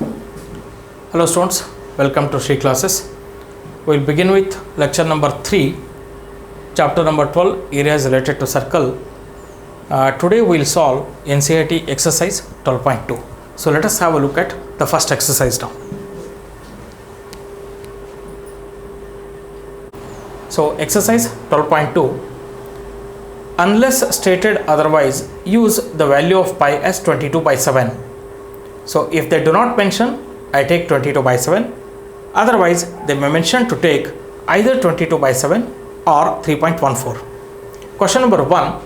Hello students, welcome to Sri classes. We will begin with lecture number 3, chapter number 12, areas related to circle. Today we will solve NCERT exercise 12.2. So let us have a look at the first exercise now. So exercise 12.2, unless stated otherwise, use the value of pi as 22 by 7. So if they do not mention, I take 22 by 7. Otherwise, they may mention to take either 22 by 7 or 3.14. Question number 1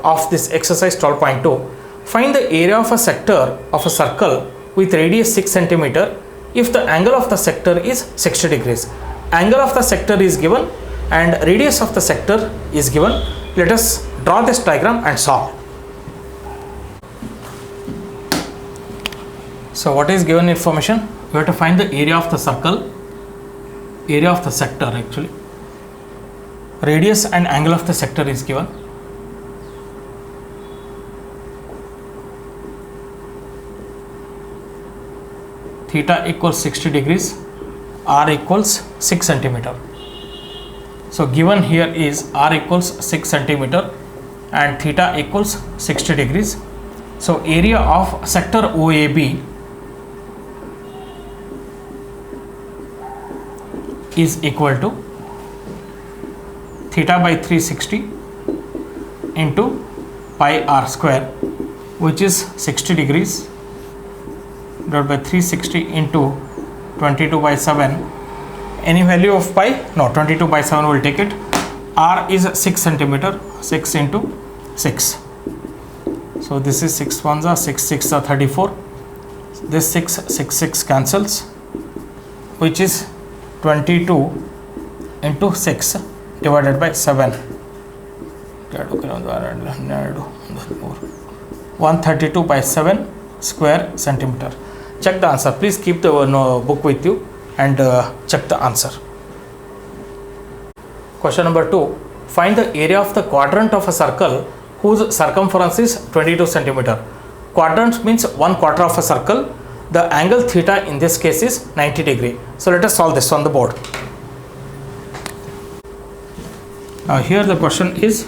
of this exercise 12.2. Find the area of a sector of a circle with radius 6 cm if the angle of the sector is 60 degrees. Angle of the sector is given and radius of the sector is given. Let us draw this diagram and solve. So what is given information? We have to find the area of the circle, area of the sector actually. Radius and angle of the sector is given. Theta equals 60 degrees, r equals 6 centimeter. So given here is r equals 6 centimeter and theta equals 60 degrees. So area of sector OAB is equal to theta by 360 into pi r square, which is 60 degrees, divided by 360 into 22 by 7. Any value of pi? No, 22 by 7 will take it. R is 6 centimeter, 6 into 6. So this is 6 ones are 6, 6 are 34. This 6 cancels, which is 22 into 6 divided by 7. 132 by 7 square centimeter. Check the answer. Please keep the book with you and check the answer. Question number 2. Find the area of the quadrant of a circle whose circumference is 22 centimeter. Quadrant means 1/4 of a circle. The angle theta in this case is 90 degree. So let us solve this on the board. Now here the question is,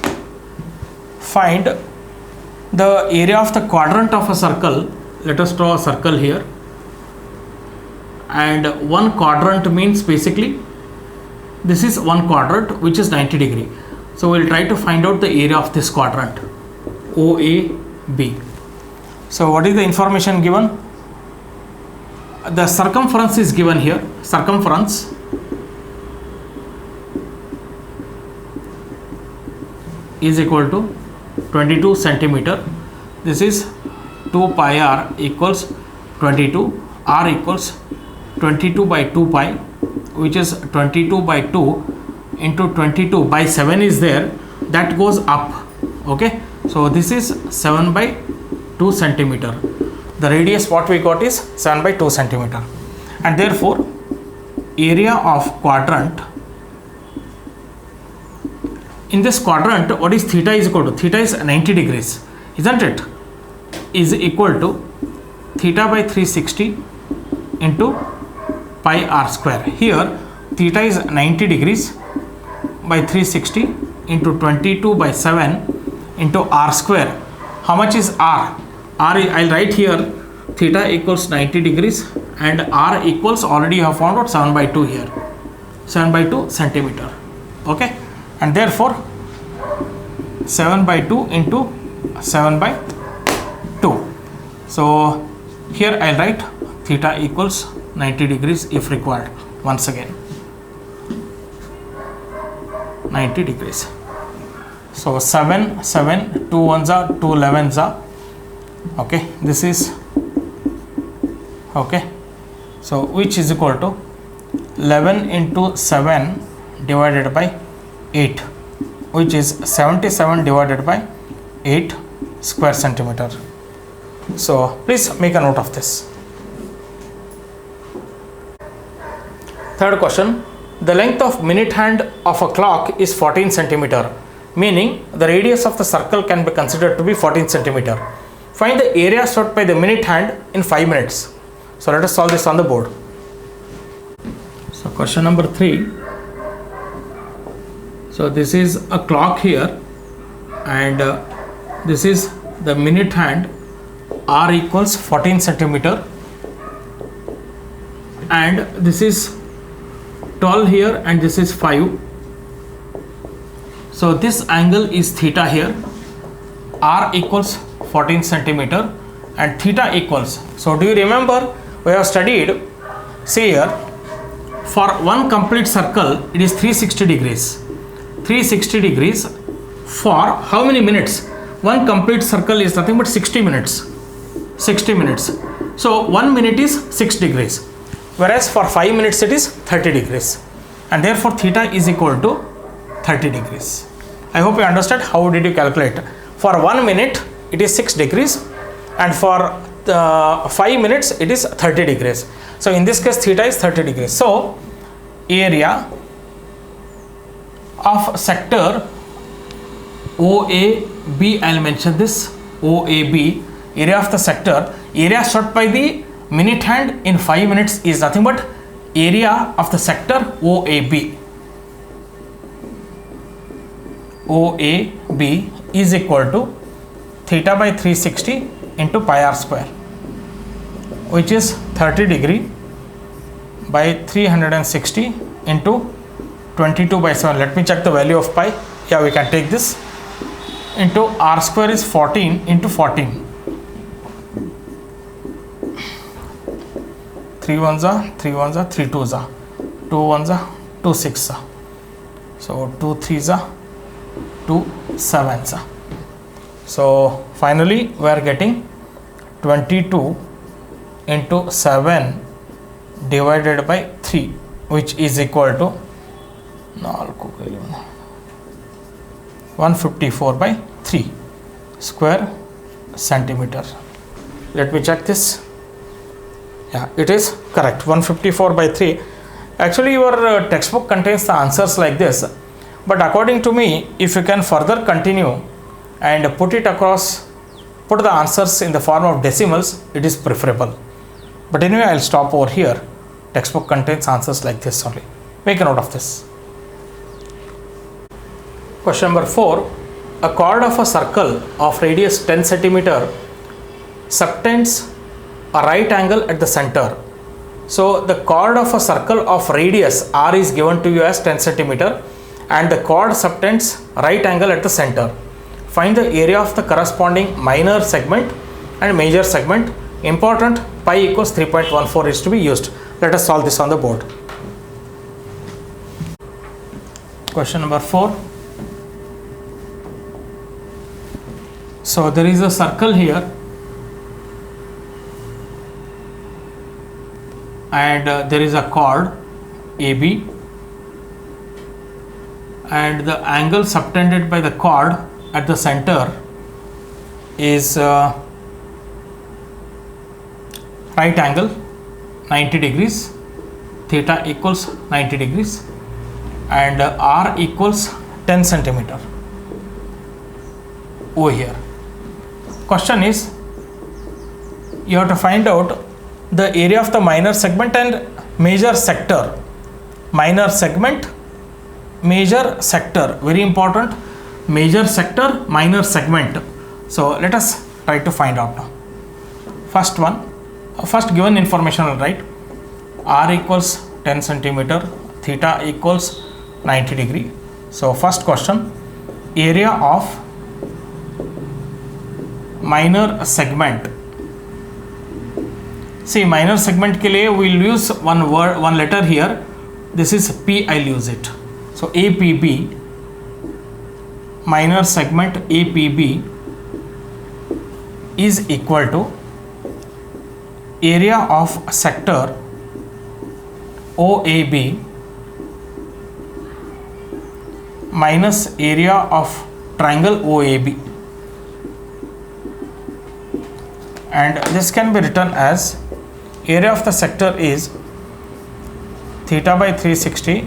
find the area of the quadrant of a circle. Let us draw a circle here. And one quadrant means basically this is one quadrant which is 90 degree. So we will try to find out the area of this quadrant OAB. So what is the information given? The circumference is given here. Circumference is equal to 22 centimeter. This is 2 pi r equals 22. R equals 22 by 2 pi, which is 22 by 2 into 22 by 7 is there. That goes up. Okay. So this is 7 by 2 centimeter. The radius what we got is 7 by 2 centimeter, and therefore area of quadrant, in this quadrant what is theta is equal to? Theta is 90 degrees, isn't it? Is equal to theta by 360 into pi r square. Here theta is 90 degrees by 360 into 22 by 7 into r square. How much is r? R, I'll write here theta equals 90 degrees and r equals, already you have found out, 7 by 2 here, 7 by 2 centimeter. Okay, and therefore 7 by 2 into 7 by 2. So here I'll write theta equals 90 degrees if required. Once again 90 degrees. So 7, 7, 2 ones are 2 11s are. Okay, this is okay. So which is equal to 11 into 7 divided by 8, which is 77 divided by 8 square centimeter. So please make a note of this. Third question. The length of minute hand of a clock is 14 centimeter, meaning the radius of the circle can be considered to be 14 centimeter. Find the area sought by the minute hand in 5 minutes. So let us solve this on the board. So question number 3. So this is a clock here, and this is the minute hand. R equals 14 centimeter, and this is 12 here, and this is 5. So this angle is theta here. R equals 14 centimeter and theta equals, so do you remember we have studied, see here, for one complete circle it is 360 degrees. 360 degrees for how many minutes? One complete circle is nothing but 60 minutes. 60 minutes. So 1 minute is 6 degrees, whereas for 5 minutes it is 30 degrees, and therefore theta is equal to 30 degrees. I hope you understood how did you calculate. For 1 minute it is 6 degrees, and for 5 minutes it is 30 degrees. So in this case theta is 30 degrees. So area of sector OAB, I'll mention this OAB, area of the sector, area shot by the minute hand in 5 minutes is nothing but area of the sector OAB. OAB is equal to theta by 360 into pi r square, which is 30 degree by 360 into 22 by 7. Let me check the value of pi. Yeah, we can take this into r square is 14 into 14. 3 ones are 3 ones are 3 twos are 2 ones are 2 six are. So 2 threes are 2 sevens are. So finally we are getting 22 into 7 divided by 3, which is equal to 154 by 3 square centimeter. Let me check this. Yeah, it is correct, 154 by 3. Actually your textbook contains the answers like this, but according to me, if you can further continue and put it across, put the answers in the form of decimals, it is preferable. But anyway, I'll stop over here. Textbook contains answers like this only. Make a note of this. Question number 4. A chord of a circle of radius 10 centimeter subtends a right angle at the center. So the chord of a circle of radius r is given to you as 10 centimeter, and the chord subtends right angle at the center. Find the area of the corresponding minor segment and major segment. Important, pi equals 3.14 is to be used. Let us solve this on the board. Question number 4. So there is a circle here, and there is a chord AB, and the angle subtended by the chord at the center is right angle 90 degrees, theta equals 90 degrees, and r equals 10 centimeter over here. Question is, you have to find out the area of the minor segment and major sector. Minor segment, major sector, very important. Major sector, minor segment. So let us try to find out now. First one, first given information, right? R equals 10 centimeter, theta equals 90 degree. So first question, area of minor segment. See, minor segment के लिए we will use one word, one letter here. This is P, I will use it. So APB, minor segment APB is equal to area of sector OAB minus area of triangle OAB, and this can be written as area of the sector is theta by 360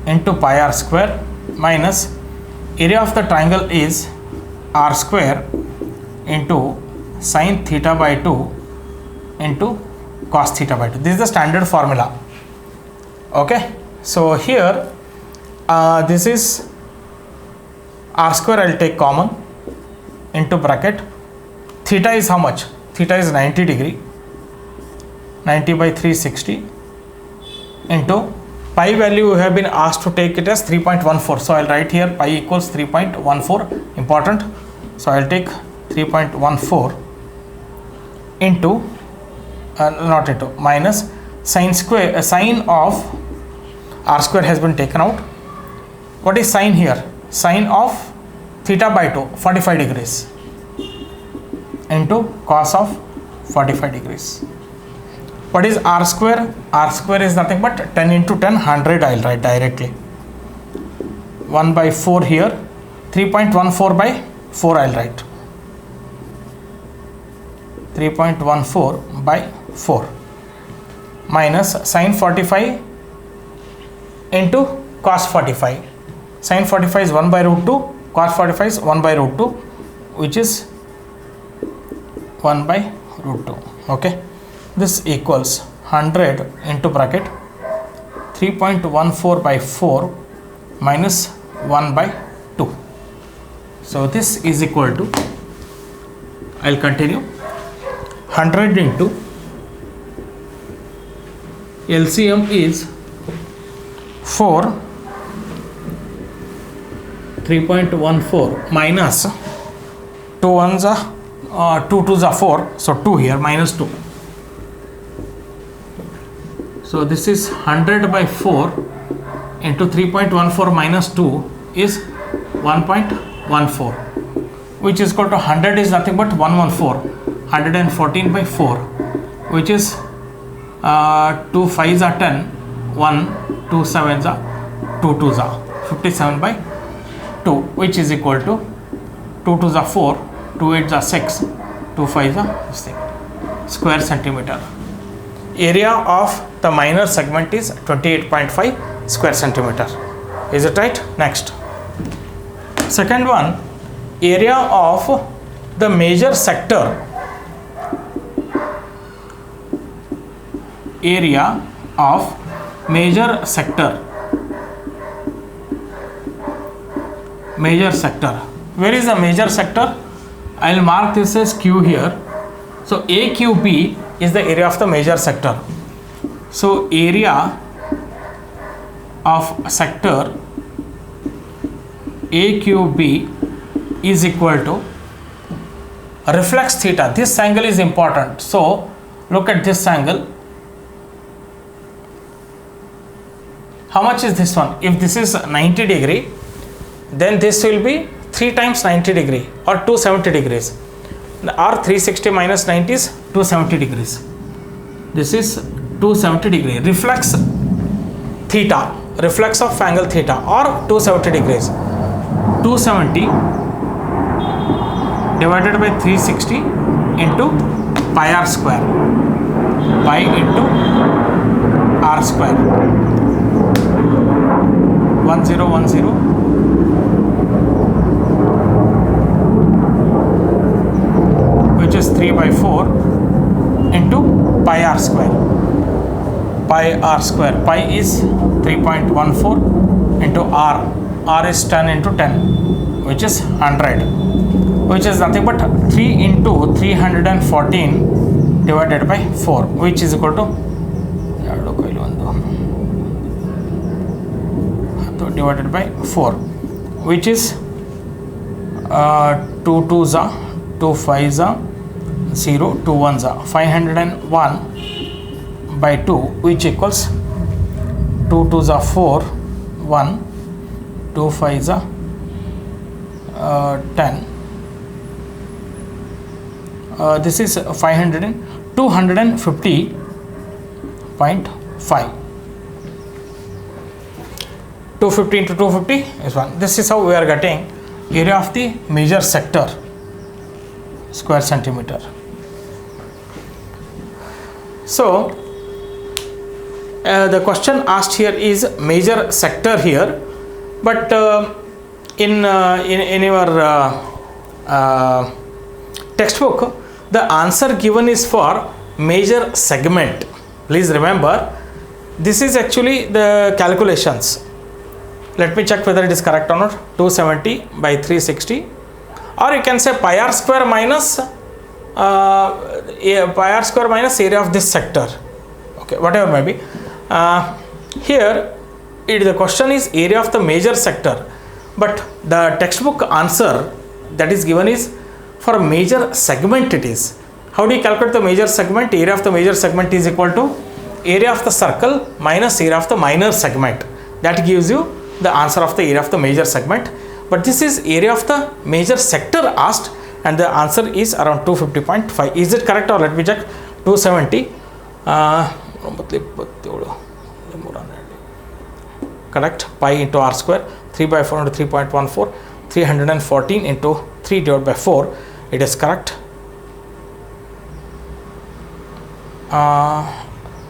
into pi r square minus area of the triangle is r square into sine theta by 2 into cos theta by 2. This is the standard formula. Okay, so here this is r square, I will take common, into bracket. Theta is how much? Theta is 90 degree, 90 by 360 into pi value you have been asked to take it as 3.14. So I will write here pi equals 3.14, important. So I will take 3.14 into not into minus sine square, sine of r square has been taken out. What is sine here? Sine of theta by 2, 45 degrees, into cos of 45 degrees. What is r square? R square is nothing but 10 into 10, 100. I will write directly. 1 by 4 here, 3.14 by 4 I will write. 3.14 by 4 minus sine 45 into cos 45. Sine 45 is 1 by root 2, cos 45 is 1 by root 2, which is 1 by root 2. Okay, this equals 100 into bracket 3.14 by 4 minus 1 by 2. So this is equal to, I will continue, 100 into LCM is 4, 3.14 minus 2 ones are 2 twos are 4, so 2 here, minus 2. So this is 100 by 4 into 3.14 minus 2 is 1.14, which is equal to 100 is nothing but 114, 114 by 4, which is 2 5s are 10, 1 2 7s are 2 2s are 57 by 2, which is equal to 2 2s are 4, 2 8s are 6, 2 5s are this thing, square centimeter. Area of the minor segment is 28.5 square centimeter. Is it right? Next, second one, area of the major sector. Area of major sector. Major sector. Where is the major sector? I will mark this as Q here. So AQB is the area of the major sector. So area of sector AQB is equal to reflex theta. This angle is important. So look at this angle. How much is this one? If this is 90 degree, then this will be 3 times 90 degree or 270 degrees. Or 360 minus 90 is 270 degrees. This is 270 degree. Reflex theta, reflex of angle theta, or 270 degrees. 270 divided by 360 into pi r square. Pi into r square. 1010. Which is 3 by 4 into pi r square. Pi r square. Pi is 3.14 into r. R is 10 into 10, which is 100, which is nothing but 3 into 314 divided by 4, which is equal to divided by 4, which is 2 2s are 2 5s are 0, 2 1s are 501 by 2, which equals 2 2s are 4, 1, 2 5s are 10. This is 250.5. 250 into 250 is 1. This is how we are getting area of the major sector, square centimeter. So the question asked here is major sector here, but in your textbook the answer given is for major segment. Please remember, this is actually the calculations. Let me check whether it is correct or not. 270 by 360, or you can say pi r square minus area of this sector. Okay, whatever may be. Here, the question is area of the major sector, but the textbook answer that is given is for major segment it is. How do you calculate the major segment? Area of the major segment is equal to area of the circle minus area of the minor segment. That gives you the answer of the area of the major segment. But this is area of the major sector asked, and the answer is around 250.5. Is it correct, or let me check? 270 correct. Pi into r square, 3 by 4 into 3.14, 314 into 3 divided by 4. It is correct.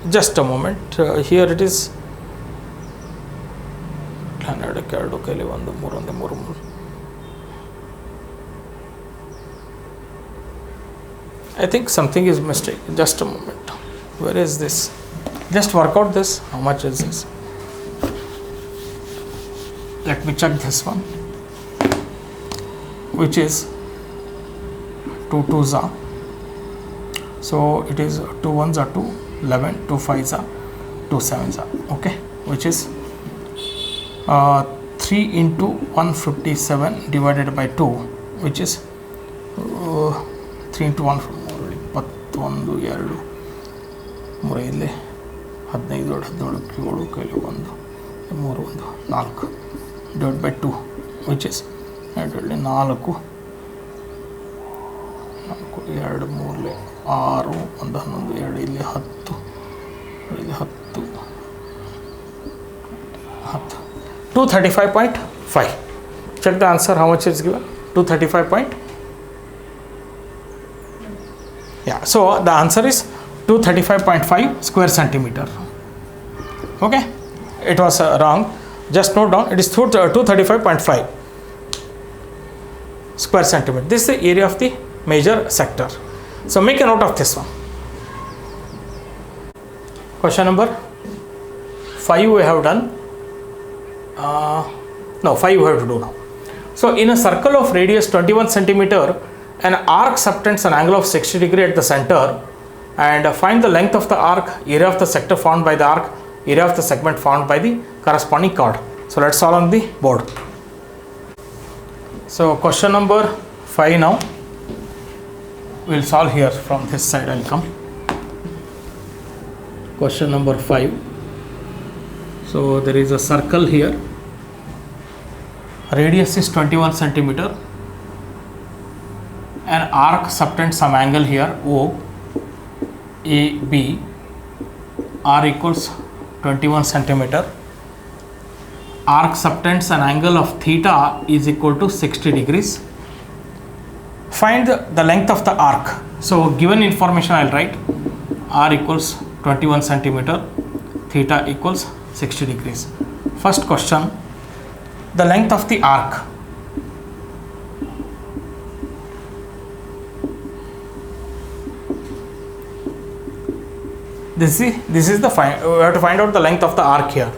Just a moment. Here it is. I think something is mistake. Just a moment. Where is this? Just work out this. How much is this? Let me check this one, which is 2 2s are. So it is 2 1s are 2, 11, 2 5s are 2 7s are. Okay, which is 3 into 157 divided by 2, which is 3 into 1, 21, 2, 3, 15, 17, 17, 4 divided by 2, which is 4, 4, 2, 3, 2, 3, 6, 11, 10, 235.5. Check the answer, how much is given? 235. Yeah, so the answer is 235.5 square centimeter. Okay, it was wrong. Just note down, it is 235.5 square centimeter. This is the area of the major sector. So make a note of this one. Question number 5 we have done. No, 5 we have to do now. So in a circle of radius 21 centimeter, an arc subtends an angle of 60 degree at the center, and find the length of the arc, area of the sector formed by the arc, area of the segment formed by the corresponding chord. So let's solve on the board. So question number 5 now. We'll solve here from this side. I'll come. Question number 5. So there is a circle here. Radius is 21 centimeter. An arc subtends some angle here, O, A, B. R equals 21 centimeter. Arc subtends an angle of theta is equal to 60 degrees. Find the length of the arc. So given information I'll write R equals 21 centimeter, theta equals 60 degrees. First question, the length of the arc. This is the we have to find out the length of the arc here.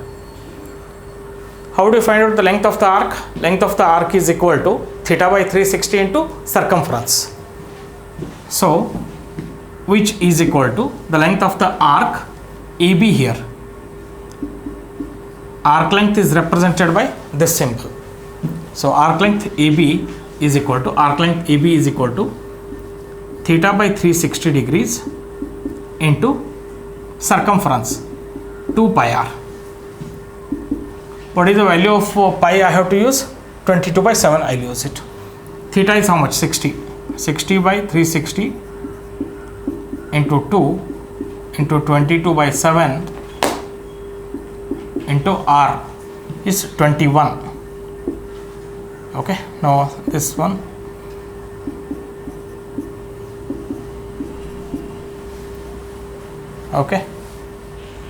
How do you find out the length of the arc? Length of the arc is equal to theta by 360 into circumference. So, which is equal to the length of the arc AB here. Arc length is represented by this symbol. So, arc length AB is equal to theta by 360 degrees into circumference 2 pi r. What is the value of pi I have to use? 22 by 7 I will use it. Theta is how much? 60. 60 by 360 into 2 into 22 by 7 into r is 21. Okay, now this one. Okay,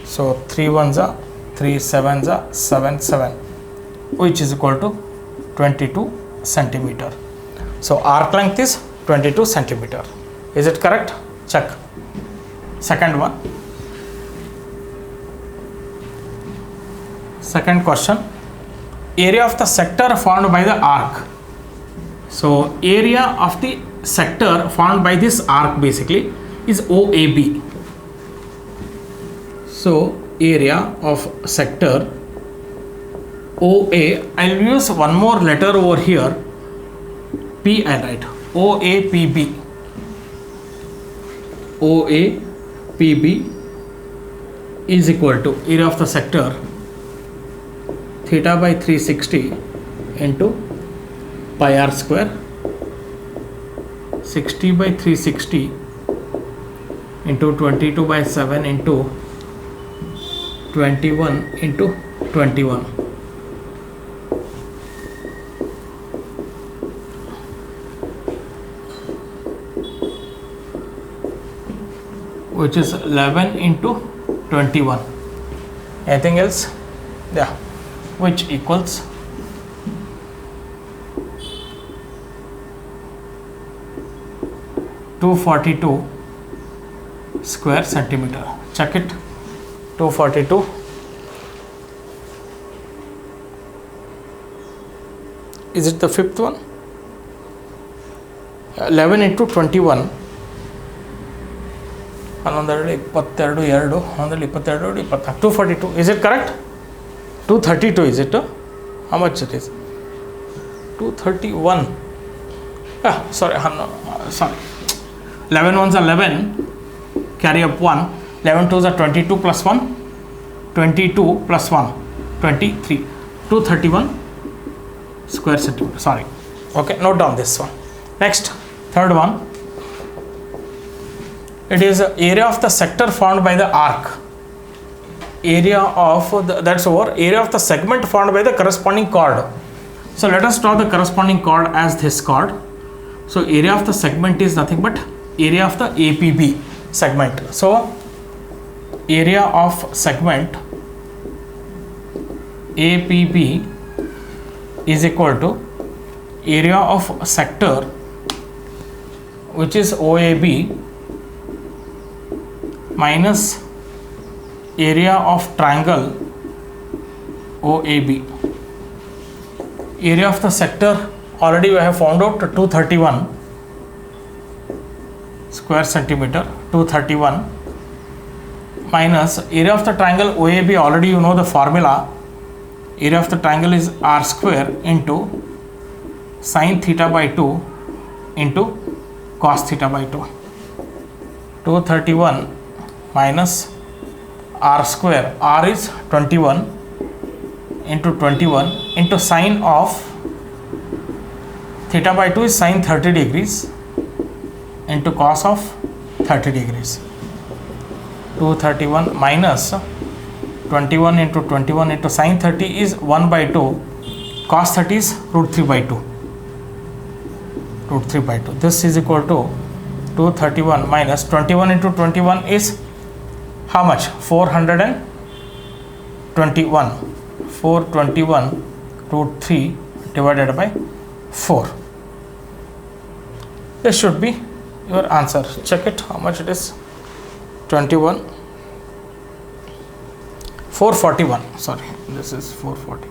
so 3 1s are 3 7s are 7 7, which is equal to 22 centimeter. So arc length is 22 centimeter. Is it correct? Check. Second one. Second question. Area of the sector formed by the arc. So area of the sector formed by this arc basically is OAB. So area of sector OA, I'll use one more letter over here, P I write, OAPB. OAPB is equal to area of the sector theta by 360 into pi r square, 60 by 360 into 22 by 7 into 21 into 21, which is 11 into 21. Anything else? Yeah, which equals 242 square centimeter. Check it. 242. Is it the fifth one? 11 into 21. 242. Is it correct? 232 is it? How much it is? 231. Sorry. 11 ones are 11. Carry up 1. 11 twos are 22 plus 1. 22 plus 1. 23. 231 square centimeter. Sorry. Okay, note down this one. Next, third one. It is area of the sector formed by the arc. Area of the, that's over. Area of the segment formed by the corresponding chord. So let us draw the corresponding chord as this chord. So area of the segment is nothing but area of the APB segment. So area of segment APB is equal to area of sector, which is OAB, minus area of triangle OAB. Area of the sector already we have found out, 231 square centimeter, 231, minus area of the triangle OAB. Already you know the formula. Area of the triangle is r square into sin theta by 2 into cos theta by 2. 231 minus r square, r is 21 into 21 into sine of theta by 2 is sine 30 degrees into cos of 30 degrees. 231 minus 21 into 21 into sine 30 is 1 by 2, cos 30 is root 3 by 2. Root 3 by 2. This is equal to 231 minus 21 into 21 is how much? 421. 421 root 3 divided by 4. This should be your answer. Check it, how much it is. 21. 441. Sorry, this is 441.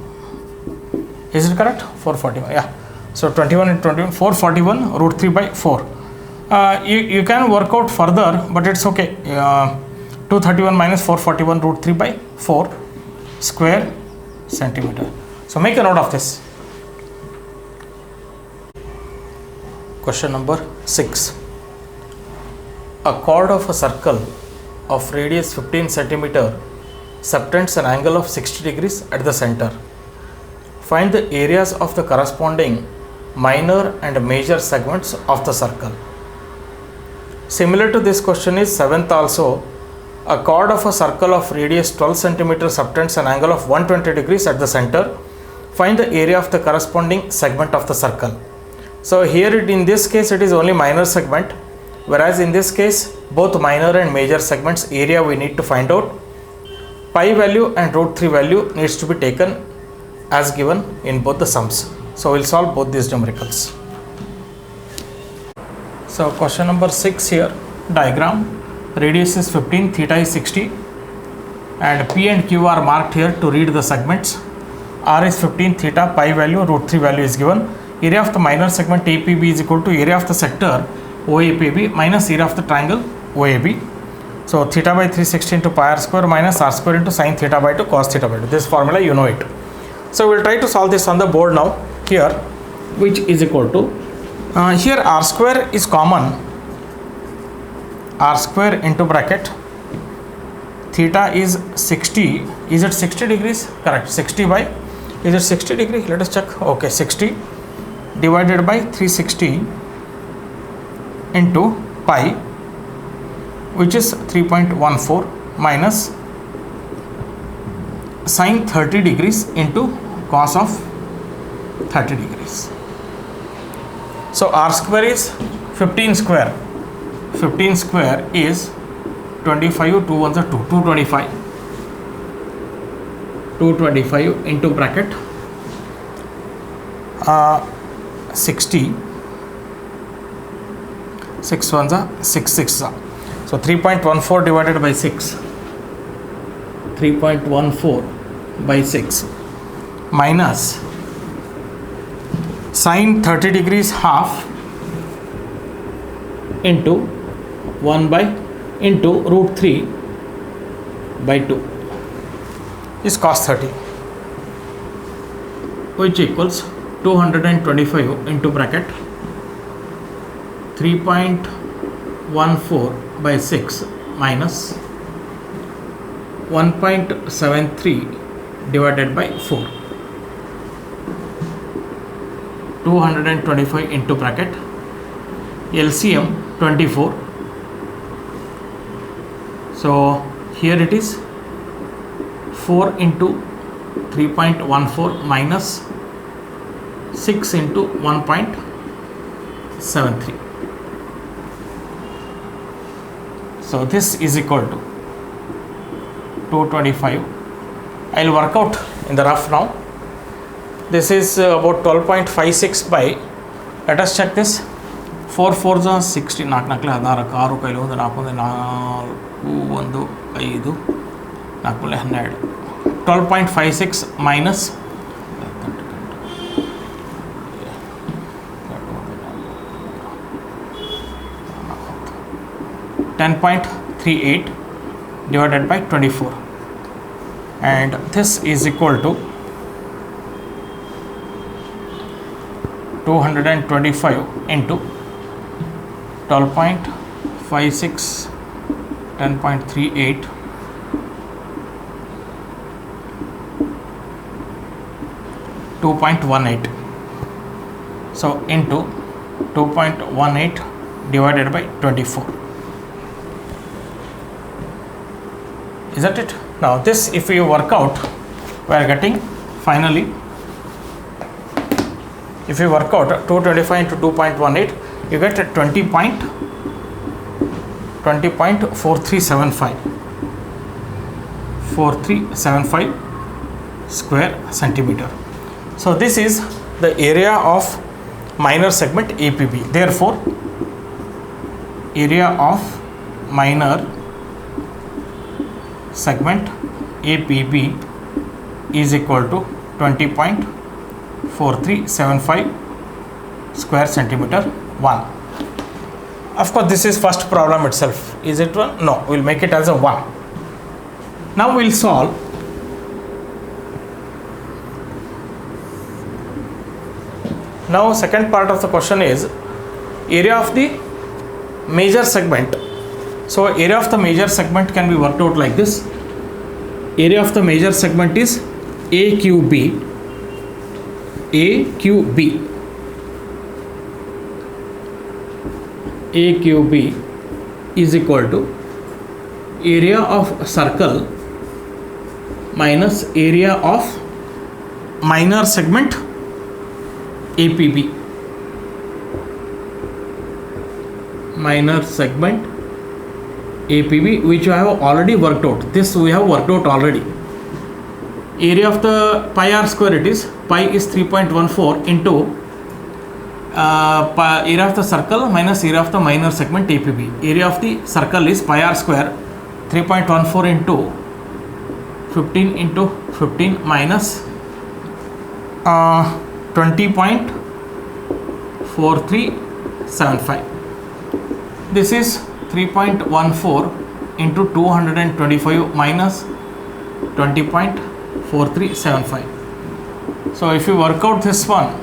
Is it correct? 441. Yeah. So 21 into 21, 441 root 3 by 4. You can work out further, but it's okay. 231 minus 441 root 3 by 4 square centimeter. So make a note of this. Question number 6. A chord of a circle of radius 15 centimeter subtends an angle of 60 degrees at the center. Find the areas of the corresponding minor and major segments of the circle. Similar to this question is 7th also. A chord of a circle of radius 12 centimeter subtends an angle of 120 degrees at the center. Find the area of the corresponding segment of the circle. So here in this case it is only minor segment, whereas in this case both minor and major segments area we need to find out. Pi value and root 3 value needs to be taken as given in both the sums. So we'll solve both these numericals. So question number 6 here, diagram. radius is 15, theta is 60, and P and Q are marked here to read the segments. R is 15, theta, pi value, root 3 value is given. Area of the minor segment APB is equal to area of the sector OAPB minus area of the triangle OAB. So theta by 360 into pi r square minus r square into sin theta by 2 cos theta by 2. This formula you know it. So we will try to solve this on the board now here, which is equal to here r square is common, r square into bracket theta is 60. Is it 60 degrees? Correct. 60 by, is it 60 degree? Let us check. Okay, 60 divided by 360 into pi, which is 3.14 minus sine 30 degrees into cos of 30 degrees. So r square is 15 square. 15 square is 25, 2 ones are 2, 225. 225 into bracket 60, 6 ones are 6 6 are. So 3.14 divided by 6, 3.14 by 6 minus sine 30 degrees half into 1 by into root 3 by 2 is cos 30, which equals 225 into bracket 3.14 by 6 minus 1.73 divided by 4. 225 into bracket LCM 24. So here it is 4 into 3.14 minus 6 into 1.73. So this is equal to 225. I will work out in the rough now. This is about 12.56 by, let us check this, 4 4s are 60, 4 4 16, 6 ಕೈಲಿ 1 4 1 1 5 4 12, 12.56 minus 10.38 divided by 24, and this is equal to 225 into 12.56 10.38 2.18. So into 2.18 divided by 24. Is that it? Now this, if we work out, we are getting finally, if you work out 225 into 2.18, you get 20.4375 4375 square centimeter. So this is the area of minor segment APB. Therefore, area of minor segment APB is equal to 20.4375 square centimeter 1. Of course, this is first problem itself. Is it one? No, we will make it as a 1. Now we will solve. Now second part of the question is area of the major segment. So area of the major segment can be worked out like this. Area of the major segment is AQB. AQB. AQB is equal to area of circle minus area of minor segment APB. Minor segment APB, which I have already worked out. This we have worked out already. Area of the pi r square, it is pi is 3.14 into area of the circle minus area of the minor segment APB. Area of the circle is pi r square 3.14 into 15 into 15 minus 20.4375. This is 3.14 into 225 minus 20.4375. So if you work out this one,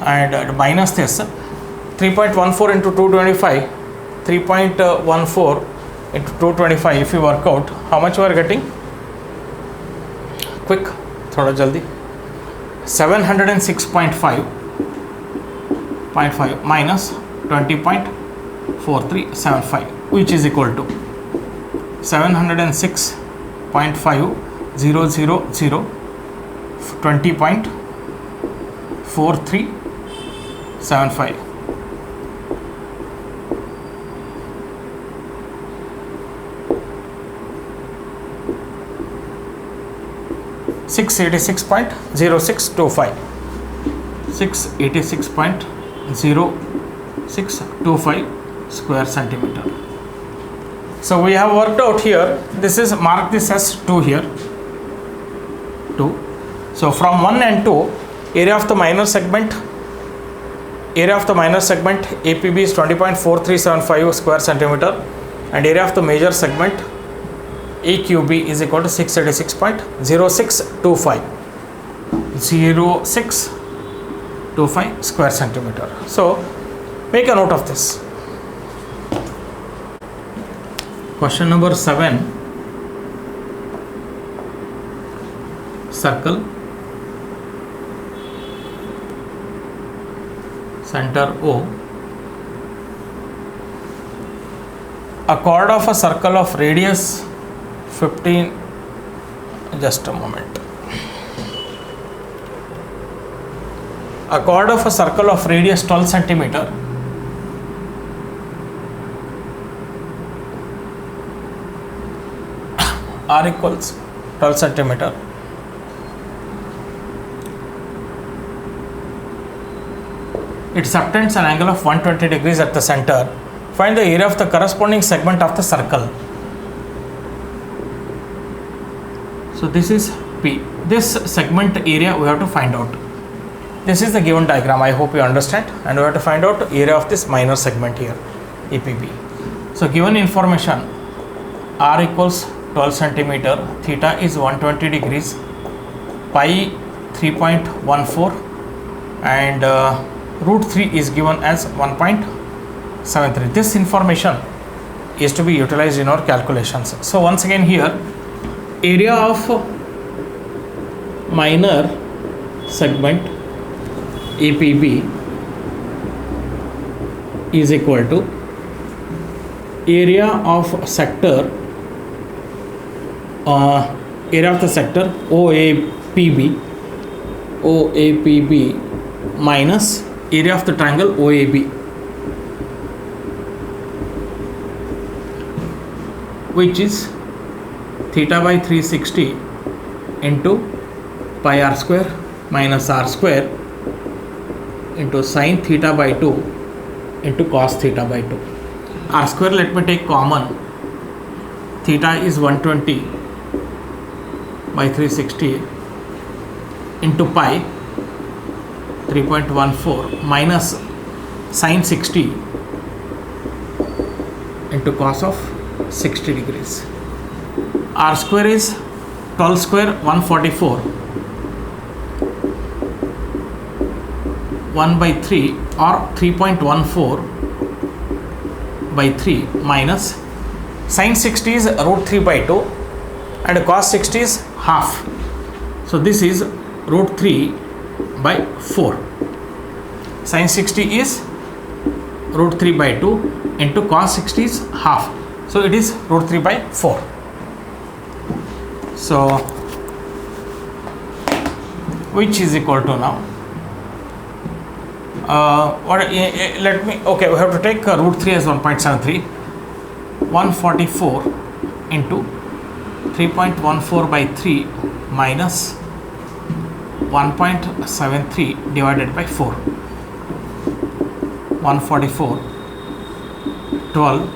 and minus this 3.14 into 225, 3.14 into 225, if you work out, how much you are getting? Quick, thoda jaldi. 706.5 minus 20.4375, which is equal to 706.5 20.4375. 686.0625. 686.0625 square centimeter. So we have worked out here, this is, mark this as 2 here, 2. So from 1 and 2, area of the minor segment APB is 20.4375 square centimeter, and area of the major segment AQB is equal to 686.0625 square centimeter. So make a note of this. Question number 7. Circle, center O. A chord of a circle of radius 15, just a moment. A chord of a circle of radius 12 centimeter r equals 12 centimeter. It subtends an angle of 120 degrees at the center. Find the area of the corresponding segment of the circle. So this is P. This segment area we have to find out. This is the given diagram. I hope you understand. And we have to find out area of this minor segment here, APB. So given information, r equals 12 centimeter, theta is 120 degrees, pi 3.14, and root 3 is given as 1.73. This information is to be utilized in our calculations. So once again here, area of minor segment APB is equal to area of sector OAPB minus area of the triangle OAB, which is theta by 360 into pi r square minus r square into sin theta by 2 into cos theta by 2. R square, let me take common. Theta is 120 by 360 into pi 3.14 minus sin 60 into cos of 60 degrees. R square is 12 square 144, 1 by 3 or 3.14 by 3 minus sin 60 is root 3 by 2 and cos 60 is half. So this is root 3 by 4. Sin 60 is root 3 by 2 into cos 60 is half. So it is root 3 by 4. So which is equal to now let me, okay, we have to take root 3 as 1.73, 144 into 3.14 by 3 minus 1.73 divided by 4. 144. 12.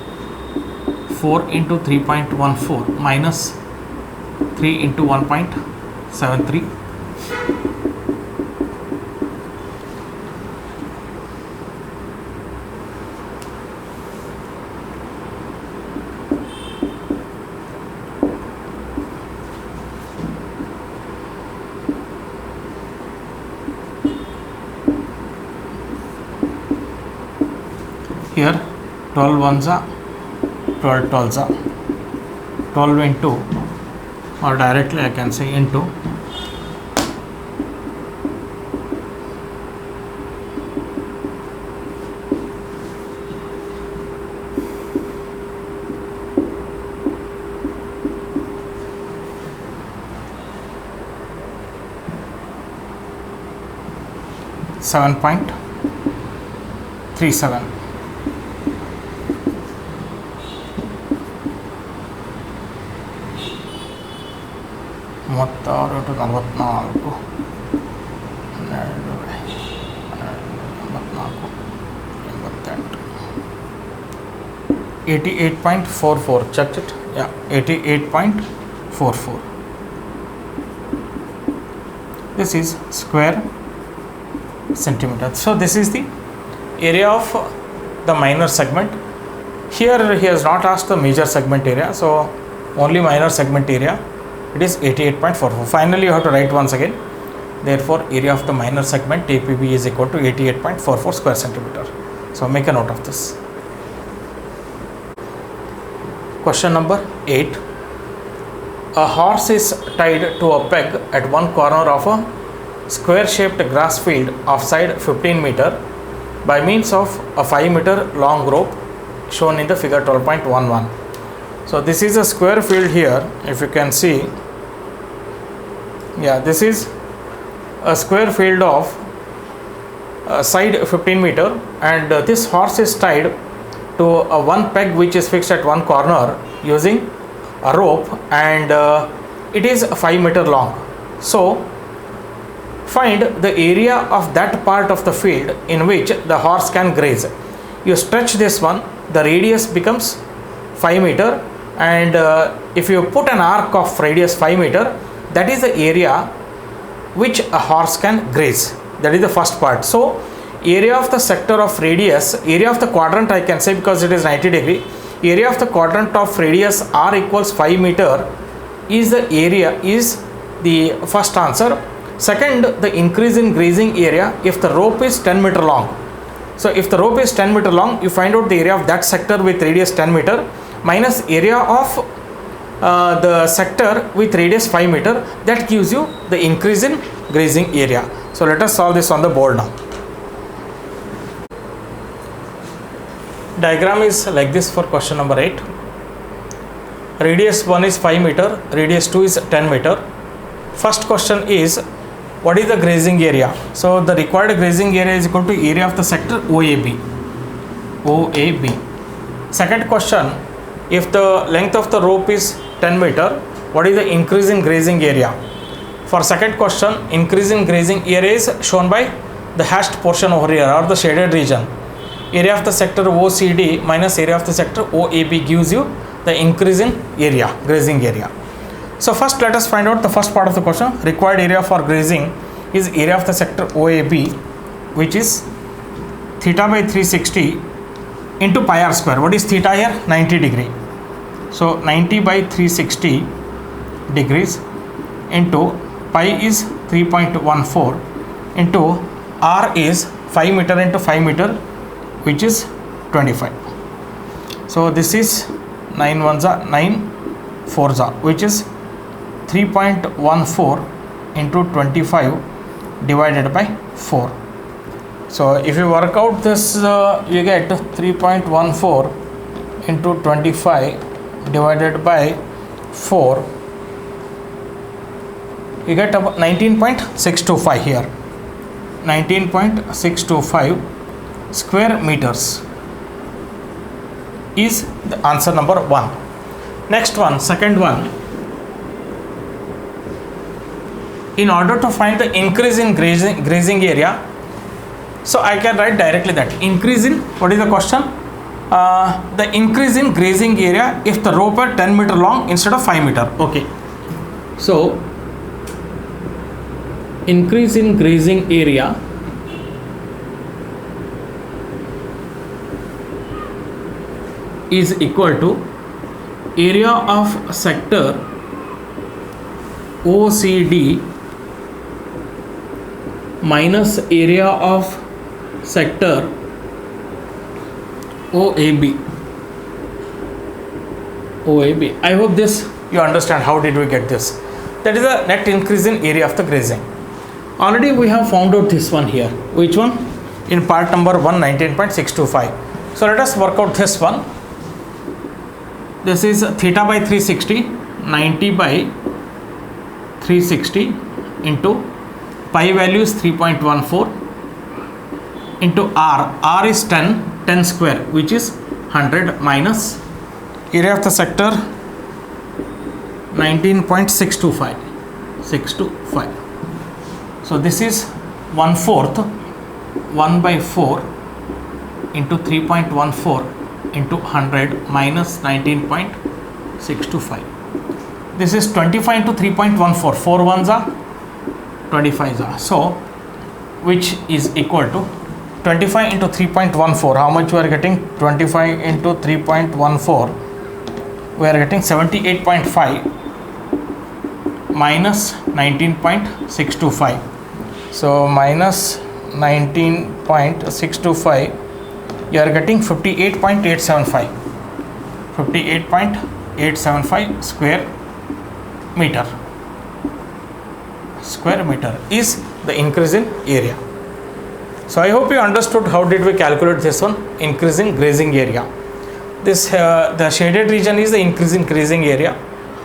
4 into 3.14 minus 3 into 1.73. Here 12 ones are 12 12s are 12 into, or directly I can say into 7.37. ಮೂವತ್ತಾರು into 44 88.44. checked it, yeah, 88.44. This is square centimeter. So this is the area of the minor segment. Here he has not asked the major segment area, so only minor segment area. It is 88.44. Finally you have to write once again. Therefore area of the minor segment APB is equal to 88.44 square centimeter. So make a note of this. Question number 8. A horse is tied to a peg at one corner of a square shaped grass field of side 15 meter by means of a 5 meter long rope shown in the figure 12.11. So this is a square field here, if you can see. Yeah, this is a square field of side 15 meter, and this horse is tied to a one peg which is fixed at one corner using a rope, and it is 5 meter long. So find the area of that part of the field in which the horse can graze. You stretch this one, the radius becomes 5 meter, and if you put an arc of radius 5 meter, that is the area which a horse can graze. That is the first part. So area of the sector of radius, area of the quadrant I can say, because it is 90 degree, area of the quadrant of radius r equals 5 meter is the area, is the first answer. Second, the increase in grazing area if the rope is 10 meter long. So if the rope is 10 meter long, you find out the area of that sector with radius 10 meter minus area of the sector with radius 5 meter. That gives you the increase in grazing area. So let us solve this on the board now. Diagram is like this for question number 8. Radius 1 is 5 meter, radius 2 is 10 meter. First question is, what is the grazing area? So the required grazing area is equal to area of the sector OAB. OAB. Second question, if the length of the rope is 10 meter, what is the increase in grazing area? For second question, increase in grazing area is shown by the hashed portion over here, or the shaded region. Area of the sector OCD minus area of the sector OAB gives you the increase in area, grazing area. So first let us find out the first part of the question. Required area for grazing is area of the sector OAB, which is theta by 360 into pi r square. What is theta here? 90 degree. So 90 by 360 degrees into pi is 3.14 into r is 5 meter into 5 meter, which is 25. So this is 9 ones are 9 fours are, which is 3.14 into 25 divided by 4. So if you work out this, you get 3.14 into 25 divided by 4. You get about 19.625 here. 19.625 square meters is the answer number 1. Next one, second one. in order to find the increase in grazing area, so I can write directly that increase in, what is the question? The increase in grazing area if the rope are 10 meter long instead of 5 meter. Okay, so increase in grazing area is equal to area of sector OCD minus area of sector OAB. I hope this you understand. How did we get this? That is the net increase in area of the grazing. Already we have found out this one here. Which one? In part number 119.625. So let us work out this one. This is theta by 360, 90 by 360 into pi value is 3.14 into r is 10 square, which is 100, minus area of the sector 19.625. So this is 1/4, 1 by 4 into 3.14 into 100 minus 19.625. This is 25 into 3.14. 4 ones are 25 are. So which is equal to 25 into 3.14. How much we are getting? 25 into 3.14. We are getting 78.5 minus 19.625. So minus 19.625, you are getting 58.875. 58.875 square meter is the increase in area. So I hope you understood how did we calculate this one, increase in grazing area. This the shaded region is the increase in grazing area,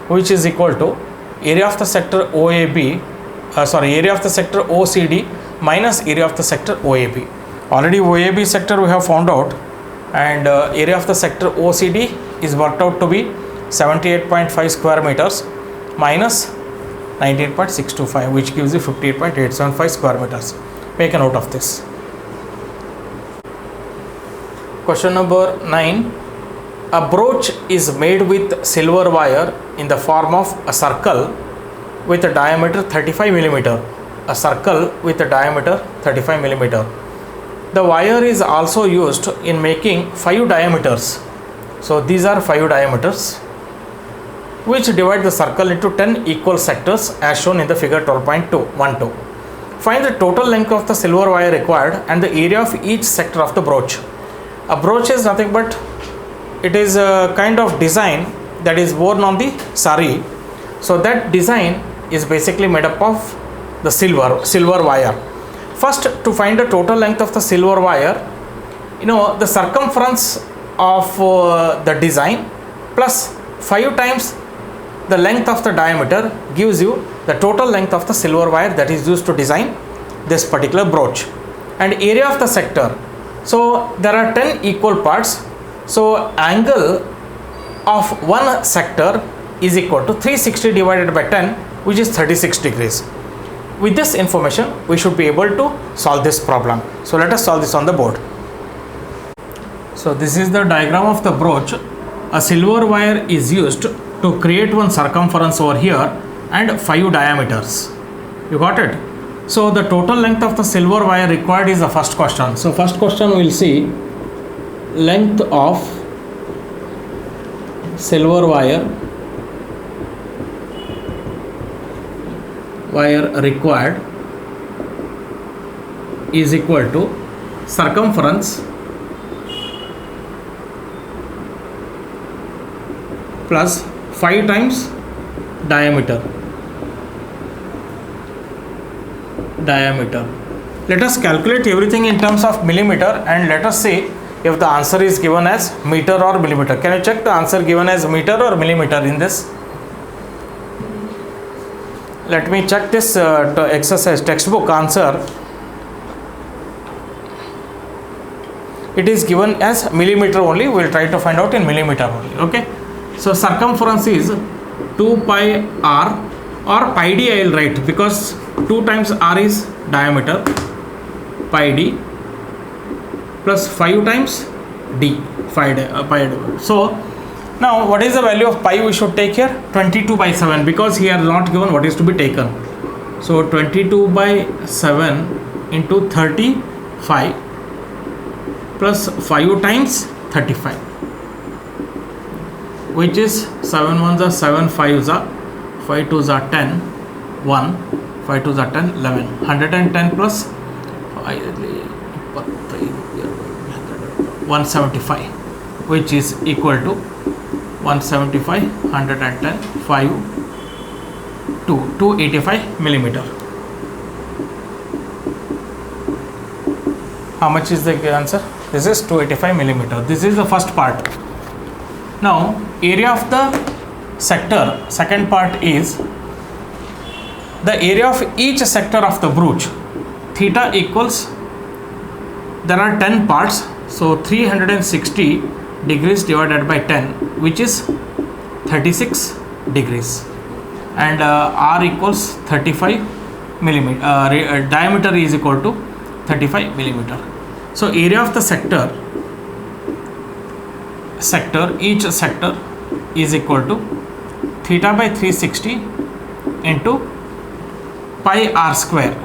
which is equal to area of the sector area of the sector OCD minus area of the sector OAB. Already OAB sector we have found out, and area of the sector OCD is worked out to be 78.5 square meters minus 19.625, which gives you 58.875 square meters. Make a note of this. Question number 9. A brooch is made with silver wire in the form of a circle with a diameter 35 millimeter. A circle with a diameter 35 millimeter. The wire is also used in making 5 diameters. So these are 5 diameters which divide the circle into 10 equal sectors as shown in the figure 12.12. Find the total length of the silver wire required and the area of each sector of the brooch. A brooch is nothing but it is a kind of design that is worn on the sari. So that design is basically made up of the silver wire. First, to find the total length of the silver wire, the circumference of the design plus 5 times the length of the diameter gives you the total length of the silver wire that is used to design this particular brooch. And area of the sector, so there are 10 equal parts, so angle of one sector is equal to 360 divided by 10, which is 36 degrees. With this information we should be able to solve this problem. So let us solve this on the board. So this is the diagram of the brooch. A silver wire is used to create one circumference over here and 5 diameters. You got it? So the total length of the silver wire required is the first question. So first question we will see length of silver wire required is equal to circumference plus 5 times diameter. Let us calculate everything in terms of millimeter and let us see if the answer is given as meter or millimeter. Can you check the answer given as meter or millimeter in this? Let me check this exercise textbook answer. It is given as millimeter only. We will try to find out in millimeter only. Okay. So circumference is 2 pi r or pi d I will write because 2 times r is diameter, pi d, plus 5 times d, pi d. So now what is the value of pi we should take here? 22 by 7, because here not given what is to be taken. So 22 by 7 into 35 plus 5 times 35, which is 7 1s are 7, 5s are 5 2s are 10, 1, 5 2s are 10, 11, 110 plus 175, which is equal to 175, 110, 5, 285 millimeter. How much is the answer? This is 285 millimeter. This is the first part. Now area of the sector, second part is the area of each sector of the broach. Theta equals, there are 10 parts, so 360 degrees divided by 10, which is 36 degrees, and r equals 35 millimeter, diameter is equal to 35 millimeter. So area of the sector, each sector is equal to theta by 360 into pi r square,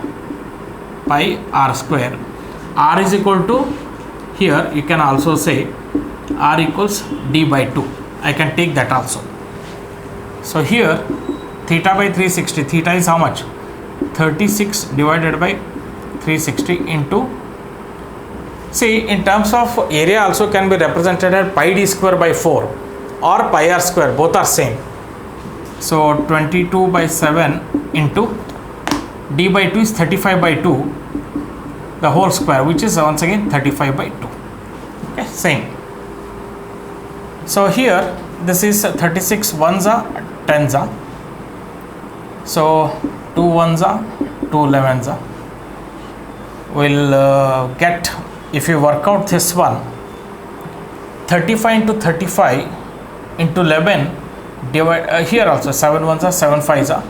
r is equal to, here you can also say r equals d by 2, I can take that also. So here theta by 360, theta is how much? 36 divided by 360 into, see, in terms of area also can be represented as pi d square by 4 or pi r square, both are same. So 22 by 7 into d by 2 is 35 by 2, the whole square, which is once again 35 by 2. Okay, same. So here this is 36 ones are 10s are, so 2 ones are 2 11s are, will get, if you work out this one, 35 into 35 into 11 divide, here also 7 ones are 7 5s are,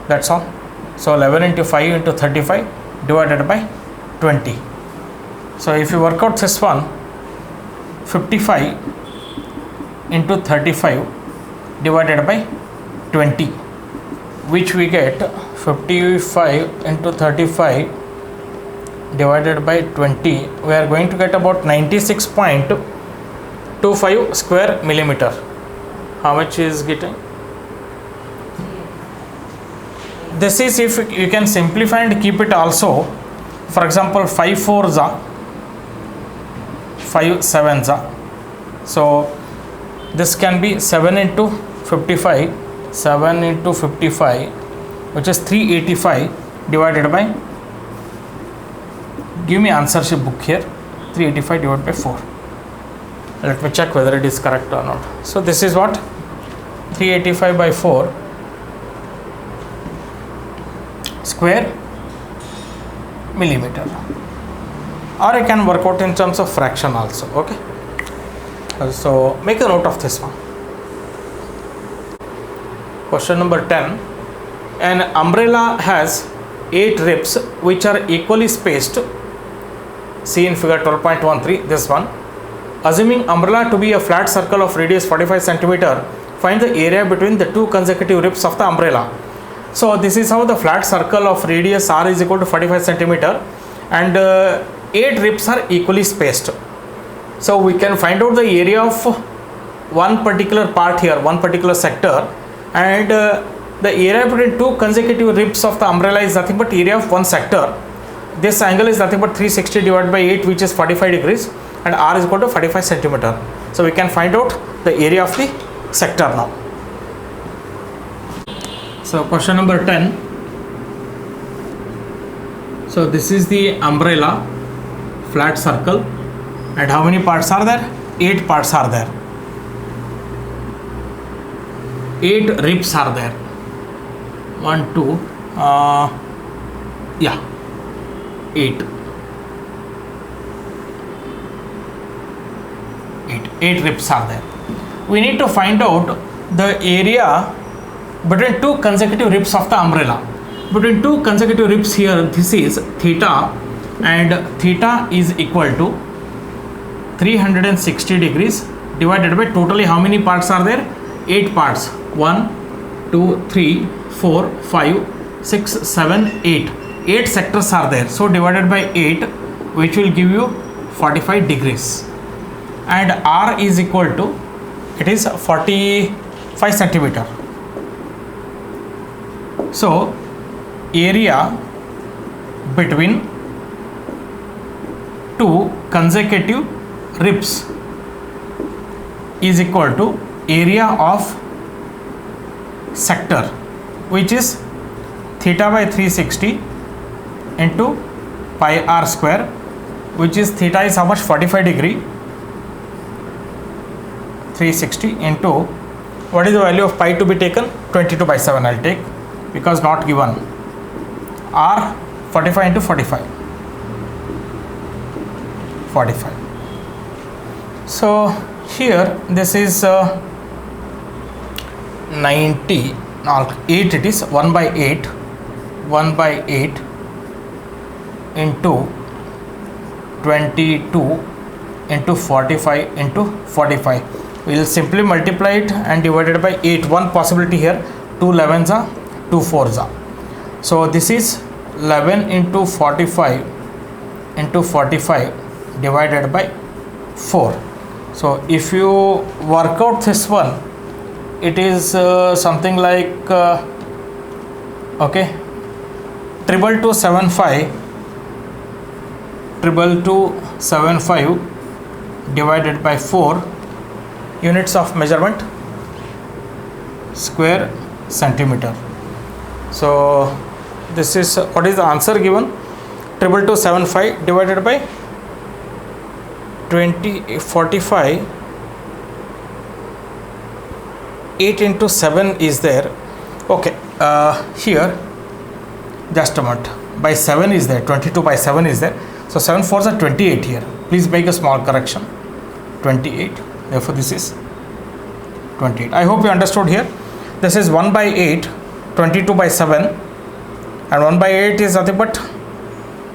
that's all. So 11 into 5 into 35 divided by 20. So if you work out this one, 55 into 35 divided by 20, which we get 55 into 35 divided by 20, we are going to get about 96.25 square millimeter. How much is getting? This is, if you can simplify and keep it also, for example 5 4s are 5 7s are, so this can be 7 into 55, 7 into 55, which is 385 divided by, give me answer sheet book here, 385 divided by 4. Let me check whether it is correct or not. So this is what, 385 by 4 square millimeter, or I can work out in terms of fraction also. Okay, so make a note of this one. Question number 10. An umbrella has 8 ribs which are equally spaced. See in figure 12.13, this one. Assuming umbrella to be a flat circle of radius 45 centimeter, find the area between the 2 consecutive ribs of the umbrella. So this is how the flat circle of radius r is equal to 45 centimeter, and 8 ribs are equally spaced. So we can find out the area of one particular part here, one particular sector, and the area between 2 consecutive ribs of the umbrella is nothing but area of one sector. This angle is nothing but 360 divided by 8, which is 45 degrees, and r is equal to 45 centimeter. So we can find out the area of the sector now. So question number 10. So this is the umbrella, flat circle, and how many parts are there? 8 parts are there. 8 ribs are there. 1 2 yeah, 8 ribs are there. We need to find out the area between two consecutive ribs of the umbrella. Between two consecutive ribs here, this is theta, and theta is equal to 360 degrees divided by totally how many parts are there? 8 parts. 1, 2, 3, 4, 5, 6, 7, 8. 8 sectors are there. So divided by 8, which will give you 45 degrees. And R is equal to, it is 45 centimeter. So area between two consecutive ribs is equal to area of sector, which is theta by 360 into pi r square, which is theta is how much? 45 degree. 360 into, what is the value of pi to be taken? 22 by 7 I'll take, because not given. R 45 into 45. 45. So here this is 90, 8 it is, 1 by 8 into 22 into 45 into 45. We will simply multiply it and divide it by 8. One possibility here, 2 11s are, 2 4s are. So this is 11 into 45 into 45 divided by 4. So if you work out this one, it is something like okay, 2275 divided by 4 units of measurement square centimeter. So this is what is the answer given? 2275 divided by 45, 8 into 7 is there. Okay, here just a moment, by 7 is there, 22 by 7 is there. So 7 4s are 28 here. Please make a small correction. 28. Therefore this is 28. I hope you understood here. This is 1 by 8, 22 by 7, and 1 by 8 is nothing but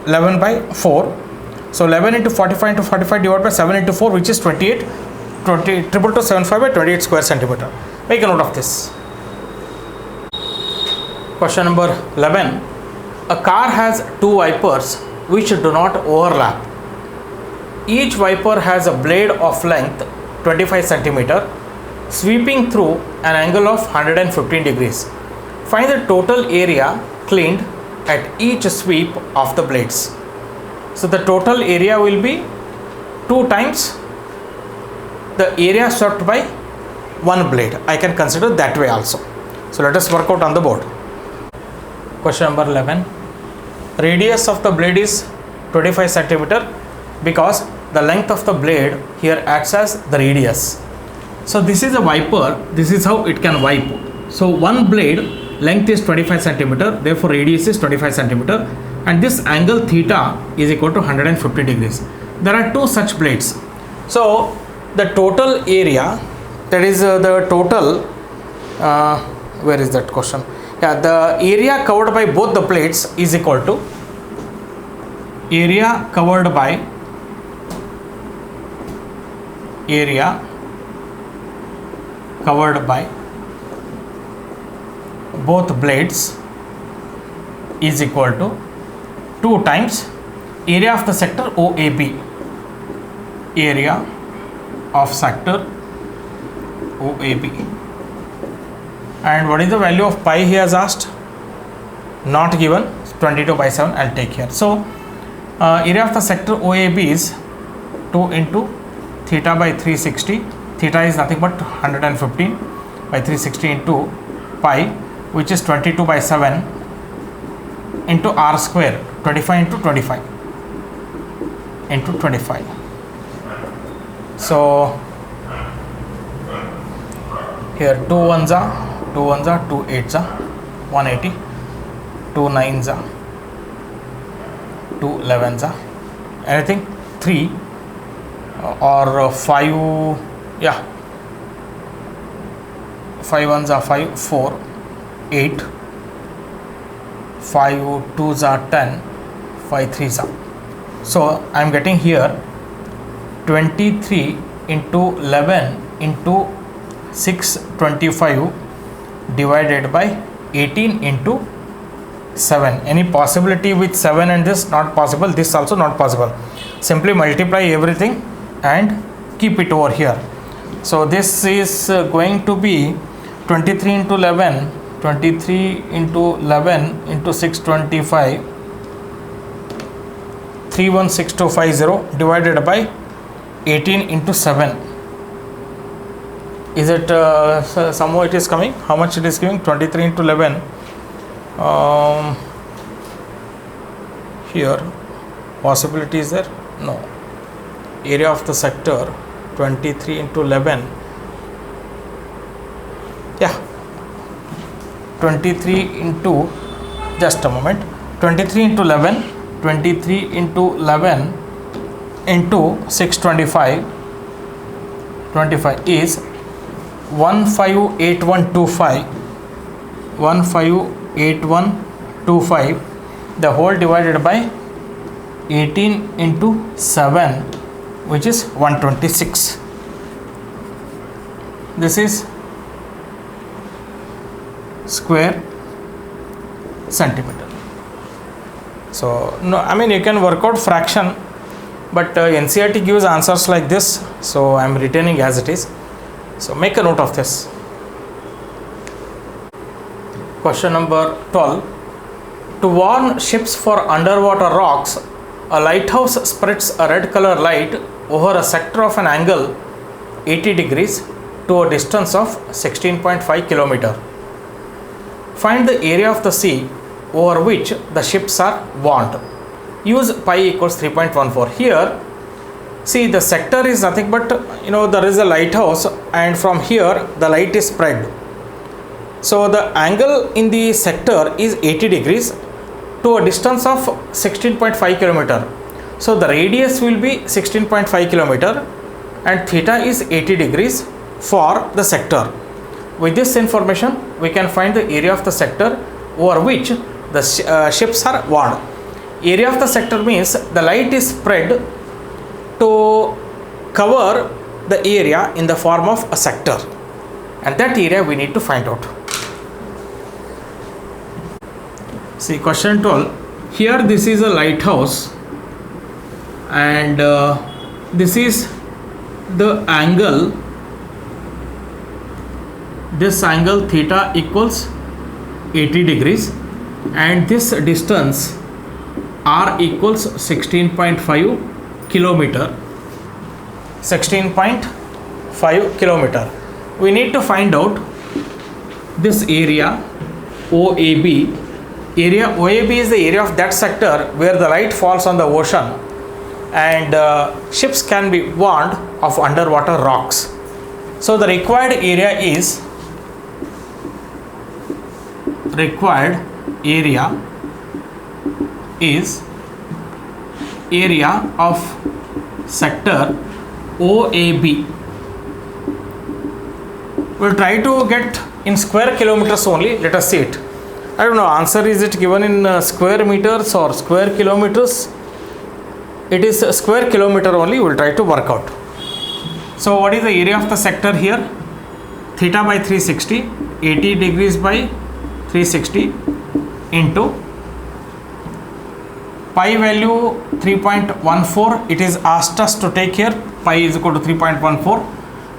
11 by 4. So 11 into 45 into 45 divided by 7 into 4, which is 28. 2275 by 28 square centimeter. Make a note of this. Question number 11. A car has two wipers which do not overlap. Each wiper has a blade of length 25 centimeter sweeping through an angle of 115 degrees. Find the total area cleaned at each sweep of the blades. So the total area will be 2 times the area swept by one blade. I can consider that way also. So let us work out on the board. Question number 11. Radius of the blade is 25 centimeter because the length of the blade here acts as the radius. So this is a wiper. This is how it can wipe. So one blade length is 25 centimeter, therefore radius is 25 centimeter, and this angle theta is equal to 150 degrees. There are two such blades. So the total area, that is the total where is that question? Yeah, the area covered by both the plates is equal to area covered by both blades is equal to 2 times area of the sector OAB. Area of sector OAB. And what is the value of pi he has asked? Not given. 22 by 7 I'll take here. So area of the sector OAB is 2 into theta by 360. Theta is nothing but 115 by 360 into pi, which is 22 by 7 into r square, 25 into 25 into 25. So here 2 1s are 2 8s are 180, 2 9s are 2 11s are anything 3 or 5, yeah, 5 1s are 5, 4, 8, 5 2s are 10, 5 3s are. So I am getting here 23 into 11 into 625 divided by 18 into 7. Any possibility with 7 and this? Not possible. This also not possible. Simply multiply everything and keep it over here. So this is going to be 23 into 11, 23 into 11 into 625, 316250 divided by 18 into 7. Is it somehow it is coming? How much it is giving? 23 into 11. Here possibility is there? No. Area of the sector 23 into 11. Yeah, 23 into, just a moment, 23 into 11, 23 into 11 into 625, 25 is 158125, 158125, the whole divided by 18 into 7, which is 126. This is square centimeter. So no, I mean you can work out fraction, but NCERT gives answers like this, so I am retaining as it is. So make a note of this. Question number 12. To warn ships for underwater rocks, a lighthouse spreads a red color light over a sector of an angle 80 degrees to a distance of 16.5 kilometer. Find the area of the sea over which the ships are warned. Use pi equals 3.14. Here, see, the sector is nothing but, there is a lighthouse, and from here the light is spread. So the angle in the sector is 80 degrees to a distance of 16.5 kilometer. So the radius will be 16.5 kilometer and theta is 80 degrees for the sector. With this information, we can find the area of the sector over which the ships are warned. Area of the sector means the light is spread to cover the area in the form of a sector, and that area we need to find out. See, question 12. Here this is a lighthouse, and this is the angle. This angle theta equals 80 degrees, and this distance r equals 16.5 kilometer. 16.5 kilometer. We need to find out this area OAB. Area OAB is the area of that sector where the light falls on the ocean, and ships can be warned of underwater rocks. So the required area is area of sector OAB. We'll try to get in square kilometers only. Let us see it. I don't know, answer is it given in square meters or square kilometers? It is a square kilometer only. We'll try to work out. So what is the area of the sector here? Theta by 360, 80 degrees by 360 into pi value 3.14. It is asked us to take here pi is equal to 3.14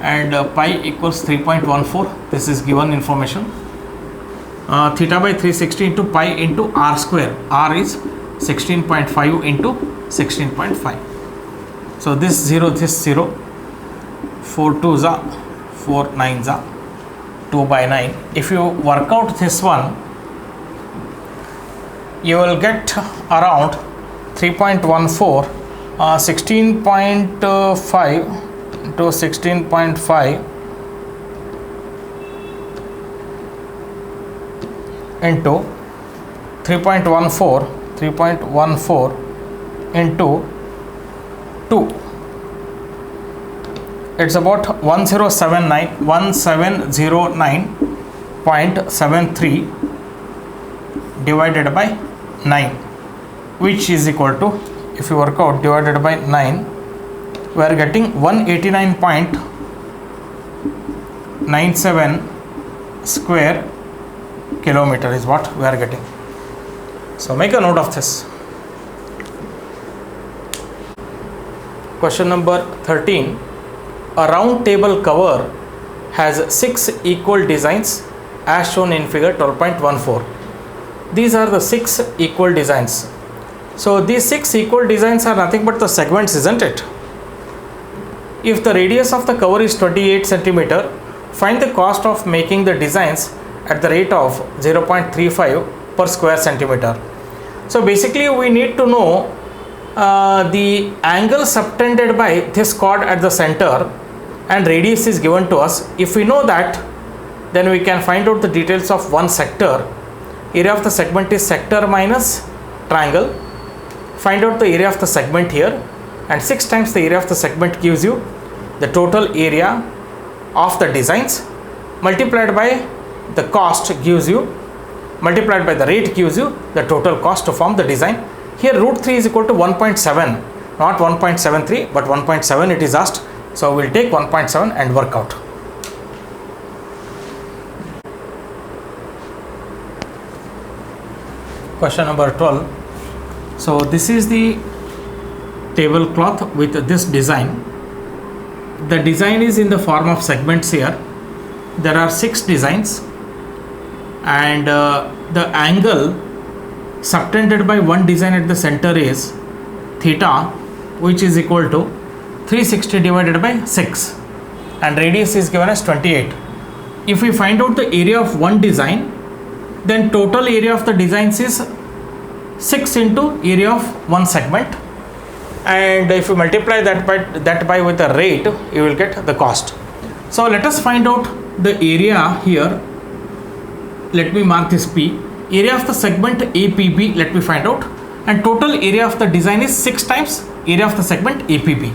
and pi equals 3.14. This is given information. Theta by 360 into pi into r square. R is 16.5 into 16.5. So this 0, 4 2s are 4 9s are 2 by 9. If you work out this one, you will get around 3.14, 16.5 into 16.5 into 3.14 into 2. It's about 1709.5 0.73 divided by 9, which is equal to, if you work out, divided by 9, we are getting 189.97 square kilometer is what we are getting. So make a note of this. Question number 13. A round table cover has 6 equal designs as shown in figure 12.14. These are the 6 equal designs. So these 6 equal designs are nothing but the segments, isn't it? If the radius of the cover is 28 centimeter, find the cost of making the designs at the rate of 0.35 per square centimeter. So basically we need to know the angle subtended by this chord at the center, and radius is given to us. If we know that, then we can find out the details of one sector. Area of the segment is sector minus triangle. Find out the area of the segment here, and 6 times the area of the segment gives you the total area of the designs, multiplied by the cost gives you, multiplied by the rate gives you the total cost to form the design. Here root 3 is equal to 1.7, not 1.73 but 1.7 it is asked. So we will take 1.7 and work out. Question number 12. So this is the tablecloth with this design. The design is in the form of segments here. There are 6 designs, and the angle subtended by one design at the center is theta, which is equal to 360 divided by 6, and radius is given as 28. If we find out the area of one design, then total area of the designs is 6 into area of one segment, and if you multiply that by with the rate, you will get the cost. So let us find out the area here. Let me mark this P. Area of the segment APB, let me find out, and total area of the design is 6 times area of the segment APB.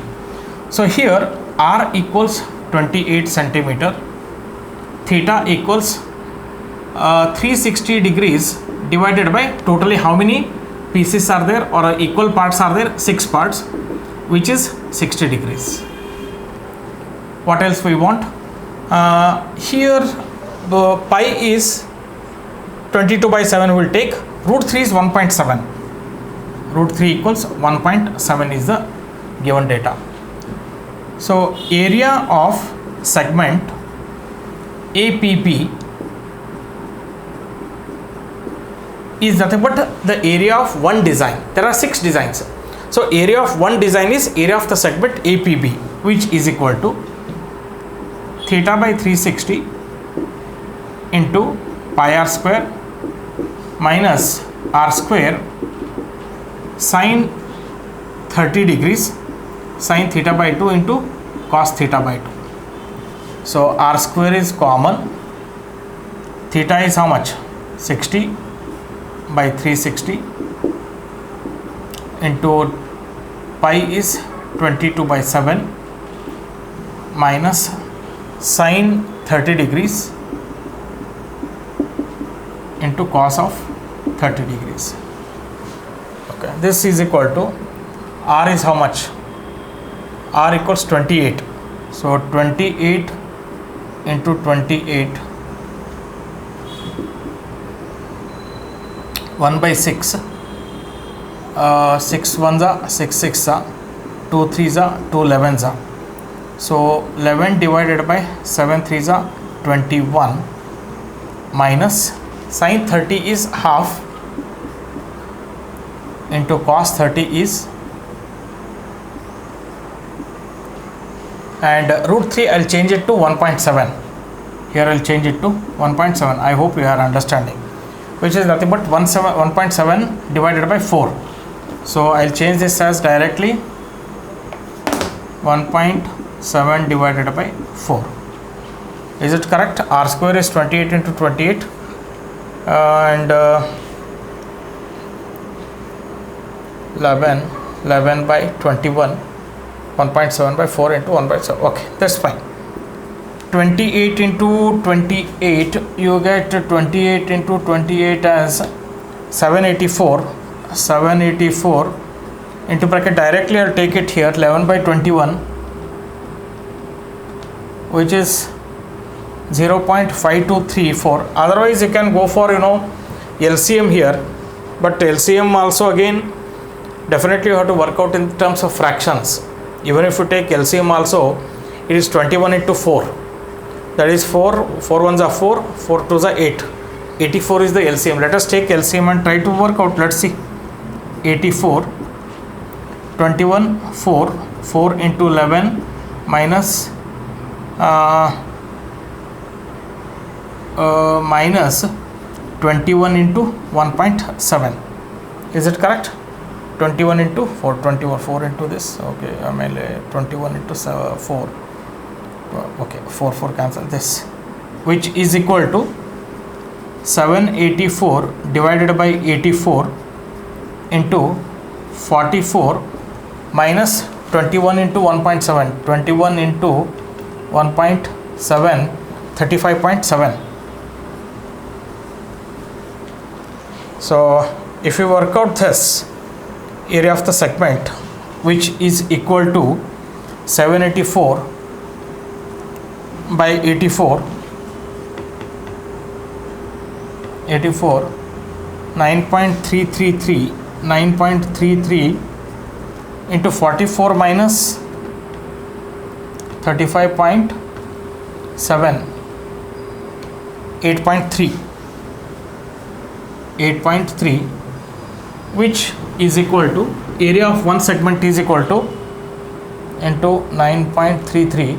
So here R equals 28 centimeter, theta equals 360 degrees divided by totally how many pieces are there, or equal parts are there? 6 parts, which is 60 degrees. What else we want? Here the pi is 22 by 7 will take. Root 3 is 1.7. Root 3 equals 1.7 is the given data. So area of segment APP is nothing but the area of one design. There are 6 designs. So area of one design is area of the segment APB, which is equal to theta by 360 into pi r square minus r square sine 30 degrees sine theta by 2 into cos theta by 2. So r square is common. Theta is how much? 60 by 360 into pi is 22 by 7 minus sine 30 degrees into cos of 30 degrees. Okay, this is equal to r is how much? R equals 28. So 28 into 28, 1 by 6, 6 1s are 6 6s are 2 3s are 2 11s are. So 11 divided by 7 3s are 21 minus sine 30 is half into cos 30 is, and root 3 I'll change it to 1.7. Here I'll change it to 1.7. I hope you are understanding, which is nothing but 1.7 divided by 4. So I'll change this as directly 1.7 divided by 4. Is it correct? R square is 28 into 28 and 11 by 21, 1.7 by 4 into 1 by 7. Okay, that's fine. 28 into 28, you get 28 into 28 as 784 into bracket. Directly I'll take it here, 11 by 21, which is 0.5234. otherwise you can go for LCM here, but LCM also again definitely you have to work out in terms of fractions. Even if you take LCM also, it is 21 into 4, that is 4 ones are 4, 4 twos are 8. 84 is the LCM. Let us take LCM and try to work out. Let's see. 84, 21, 4 into 11 minus minus 21 into 1.7. Is it correct? 21 into 4, 4 into this. Okay, I mean 21 into 4. Okay, 4 cancel this, which is equal to 784 divided by 84 into 44 minus 21 into 1.7. 21 into 1.7, 35.7. So if you work out this area of the segment, which is equal to 784 by 84, 9.333 into 44 minus 35.7, 8.3, which is equal to area of one segment is equal to into 9.33.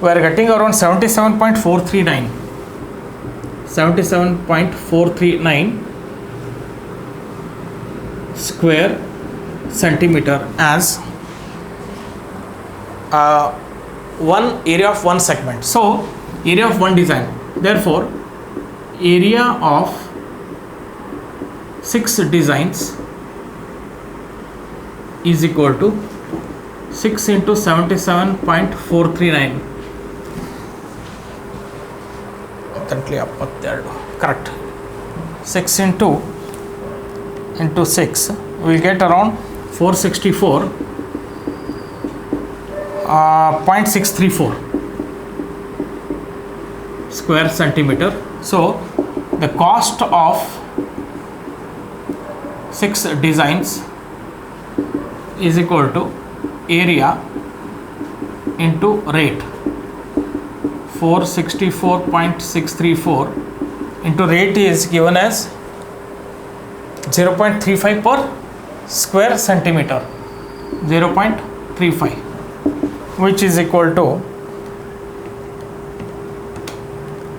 we are getting around 77.439 square centimeter as one area of one segment. So area of one design, therefore area of 6 designs is equal to 6 into 77.439. Correct. 6 into 6, we will get around 464.634 square centimeter. So the cost of 6 designs is equal to area into rate. 464.634 into rate is given as 0.35 per square centimeter, 0.35, which is equal to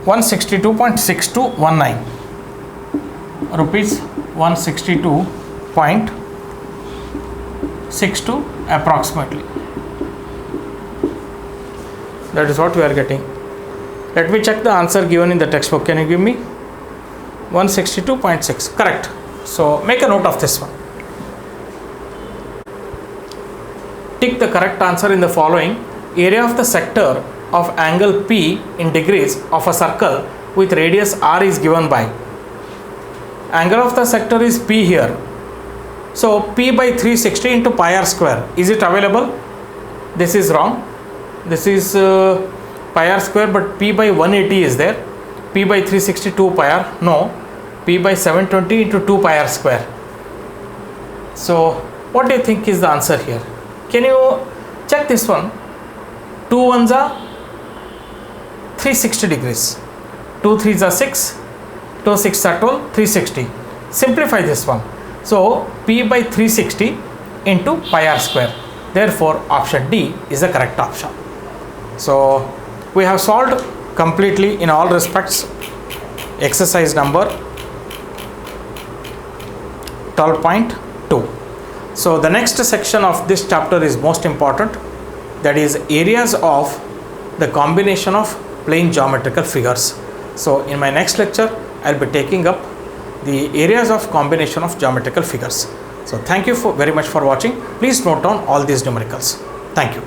162.6219 rupees, 162.62 approximately. That is what we are getting. Let me check the answer given in the textbook. Can you give me? 162.6. Correct. So make a note of this one. Tick the correct answer in the following. Area of the sector of angle P in degrees of a circle with radius R is given by. Angle of the sector is P here. So P by 360 into pi r square. Is it available? This is wrong. This is pi r square, but P by 180 is there. P by 362 pi r. No. P by 720 into 2 pi r square. So what do you think is the answer here? Can you check this one? 2 ones are 360 degrees. 2 3s are 6. 2 6 are 12. 360. Simplify this one. So P by 360 into pi r square. Therefore option D is the correct option. So we have solved completely in all respects exercise number 12.2. So the next section of this chapter is most important, that is areas of the combination of plane geometrical figures. So in my next lecture I will be taking up the areas of combination of geometrical figures. So thank you very much for watching. Please note down all these numericals. Thank you.